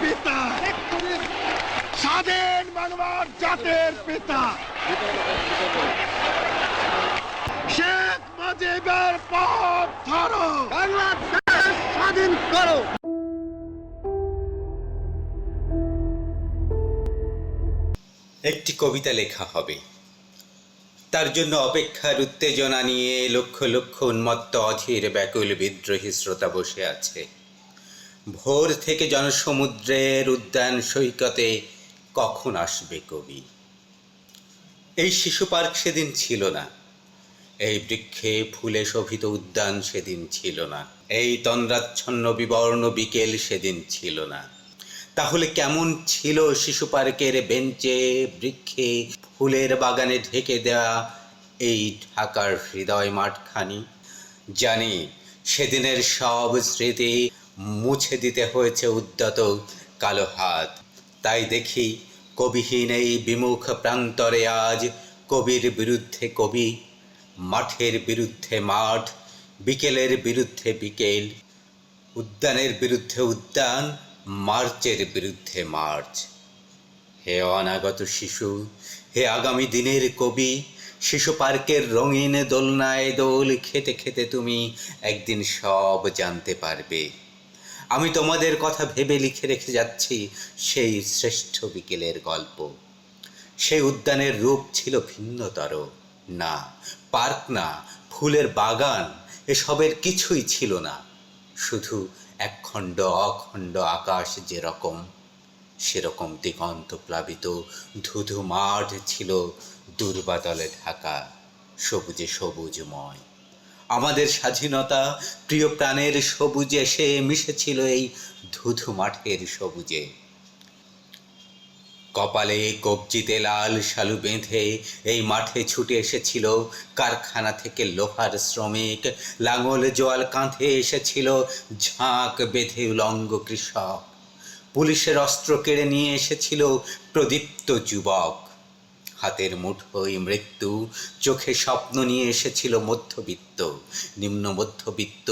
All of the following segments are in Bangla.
পিতা, স্বাধীন বাংলার জাতির পিতা শেখ মুজিবের পথ ধরো, বাংলাদেশ স্বাধীন করো। একটি কবিতা লেখা হবে, তার জন্য অপেক্ষার উত্তেজনা নিয়ে লক্ষ লক্ষ উন্মত্ত অধীর ব্যাকুল বিদ্রোহী শ্রোতা বসে আছে। ভোর থেকে জনসমুদ্রের উদ্যান সৈকতে কখন আসবে কবি? এই শিশু পার্ক সেদিন ছিল না, এই বৃক্ষে ফুলে শোভিত উদ্যান সেদিন ছিল না, এই তন্দ্রাচ্ছন্ন বিবর্ণ বিকেল সেদিন ছিল না। তাহলে কেমন ছিল শিশু পার্কের বেঞ্চে, বৃক্ষে, ফুলের বাগানে ঢেকে দেওয়া এই ঢাকার হৃদয় মাঠখানি? জানি সেদিনের সব স্মৃতি মুছে দিতে হয়েছে উদ্যত কালো হাত। তাই দেখি কবিহীন এই বিমুখ প্রান্তরে আজ কবির বিরুদ্ধে কবি, মাঠের বিরুদ্ধে মাঠ, বিকেলের বিরুদ্ধে বিকেল, উদ্যানের বিরুদ্ধে উদ্যান, মার্চের বিরুদ্ধে মার্চ। হে অনাগত শিশু, হে আগামী দিনের কবি, শিশু পার্কের রঙিন দোলনায় দোল খেতে খেতে তুমি একদিন সব জানতে পারবে। আমি তোমাদের কথা ভেবে লিখে রেখে যাচ্ছি সেই শ্রেষ্ঠ বিকেলের গল্প। সেই উদ্যানের রূপ ছিল ভিন্নতর। না পার্ক, না ফুলের বাগান, এসবের কিছুই ছিল না। শুধু একখণ্ড অখণ্ড আকাশ যেরকম, সেরকম দিগন্ত প্লাবিত ধুধু মাঠ ছিল দুর্বাদলে ঢাকা, সবুজে সবুজময়। আমাদের স্বাধীনতা প্রিয় প্রাণের সবুজে এসে মিশেছিল এই ধুধু মাঠের সবুজে। কপালে কবজিতে লাল শালু বেঁধে এই মাঠে ছুটে এসেছিল কারখানা থেকে লোহার শ্রমিক, লাঙল জোয়াল কাঁধে এসেছিল ঝাঁক বেঁধে উলঙ্গ কৃষক, পুলিশের অস্ত্র কেড়ে নিয়ে এসেছিল প্রদীপ্ত যুবক। হাতের মুঠোয় মৃত্যু, চোখে স্বপ্ন নিয়ে এসেছিল মধ্যবিত্ত, নিম্ন মধ্যবিত্ত,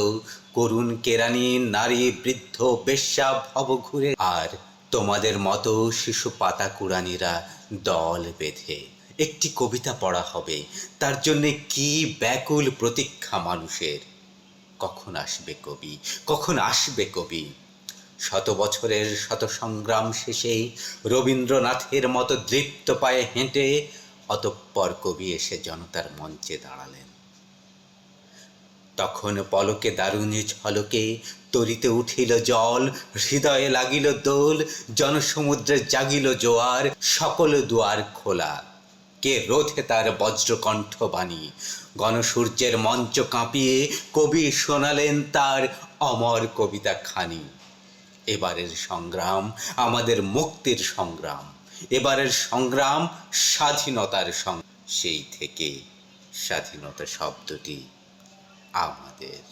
করুণ কেরানি, নারী, বৃদ্ধ, বেশ্যা, ভবঘুরে, আর তোমাদের মতো শিশু পাতা কুড়ানিরা দল বেঁধে। একটি কবিতা পড়া হবে, তার জন্যে কি ব্যাকুল প্রতীক্ষা মানুষের। কখন আসবে কবি, কখন আসবে কবি? শত বছরের শত সংগ্রাম শেষে রবীন্দ্রনাথের মতো দৃপ্ত পায়ে হেঁটে অতঃপর কবি এসে জনতার মঞ্চে দাঁড়ালেন। তখন পলকে দারুণ ঝলকে তরিতে উঠিল জল, হৃদয়ে লাগিল দোল, জনসমুদ্রে জাগিল জোয়ার, সকল দুয়ার খোলা। কে রোধে তার বজ্রকণ্ঠ বাণী? গণসূর্যের মঞ্চ কাঁপিয়ে কবি শোনালেন তার অমর কবিতা খানি। এবারের সংগ্রাম আমাদের মুক্তির সংগ্রাম, এবারের সংগ্রাম স্বাধীনতার সংগ্রাম। সেই থেকে স্বাধীনতা শব্দটি আমাদের।